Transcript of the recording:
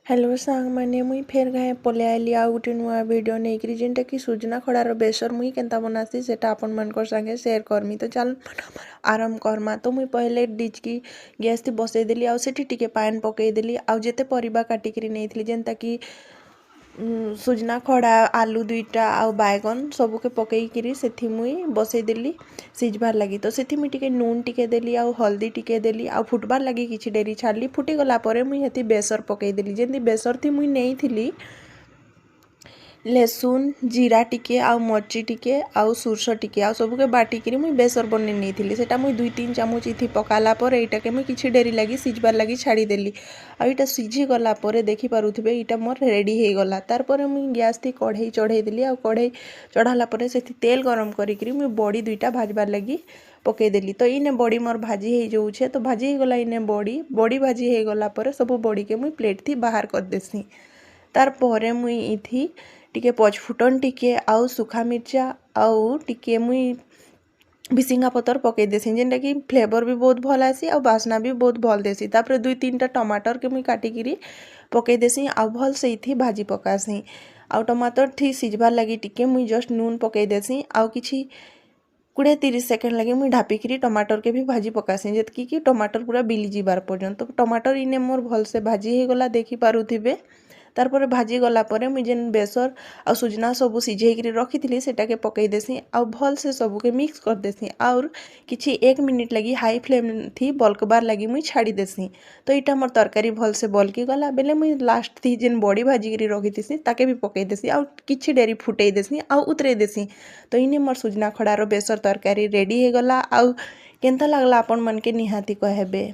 Hello सांग मैंने मुई फेर घाए पले आइली आ गोटे नुआ वीडियो नहीं जेनटा कि सुजना खड़ार बेसर मुई केनता बनासी सेटा आपन मानकर संगे शेयर करमी। तो चल आरंभ करमा। तो मुई पहले डिचकी गैस थी बसई देली आउ सेठी टिके पानी पकई देली आउ जेते परिबा काटिकरी नहीं जेनता कि सुजना खड़ा आलू दुईटा आउ बैगन सबुके पकईकरी सेठी मुई बसई देली सिझबार लगी। तो सेठी मुई टिके नून टिके देली आउ हल्दी टिके देली आउ फुटबार लगी किछि डेरी छाड़ली। फुटी गला परे मुई हेती बेसर पकई देली। जेंती बेसर थी मुई नहीं थिली लेसुन जीरा टिके आउ मर्ची टिके आउ सुरस टिके आउ सबुके बाटिकी मुई बेसर बने नहीं थिली। सेटा मुई 2-3 चामच इथि पकाला पर एटाके मुई किछि डेरी लगी सिझबार लगी छाड़ी देली। आ इटा सिझी गला परे देखि पारुथिबे इटा मोर रेडी हे गला। तार परे मुई गैस थी कढ़ई चढ़ई देली आउ कढ़ई चढ़ाला परे सेठी तेल गरम करिकरी मुई बड़ी दुईटा भाजबार लगी पकई देली। तो इने बड़ी मोर भाजी हे जाउछे। तो भाजी हे गला इने बड़ी भाजी हे गला परे सब बड़ी के मुई प्लेट थी बाहर कर देसी। तार परे मुई इथि टिके पचफुटन टिके आउ सुखा मिर्चा आउ टिके मुई भिसिंगा पतर पकई देसी जेनटा कि फ्लेवर भी बहुत भल आसी आउ बास्ना भी बहुत भल देसी। तापर 2-3टा टमाटर के मुई काटिकी पकई देसी आउ भल से इथि भाजी पकासी। आउ टमाटर थी सिझबार लगी टिके मुई जस्ट नून पकई देसी आउ किछि 20-30 सेकेंड लगे मुई ढापिकी टमाटर के भी भाजी पकासी जेतकी कि टमाटर पूरा बिली जीबार पर्यंत। तो टमाटर इने मोर भल से भाजी हे गला देखि पारुथिबे। तार परे भाजी गला परे मुई जेन बेसर आ सुजना सबु सिझेइकरी रखिथिली सेटाके पकई देसी आउ भल से सबुके मिक्स कर देसी और किछि 1 मिनिट लगी हाई फ्लेम थी बल्कबार लगी मुई छाड़ी देसी। तो इटा मोर तरकारी भल से बल्की गला बेले मुई लास्ट थी जेन बड़ी भाजिकरी रखिथिसी ताके भी पकई देसी आउ किछि डेरी फुटई देसी आउ उतरे देसी। तो इने मोर सुजना खड़ार बेसर तरकारी रेडी हे गला। आउ केनता लागला आपन मन के निहाती कहबे।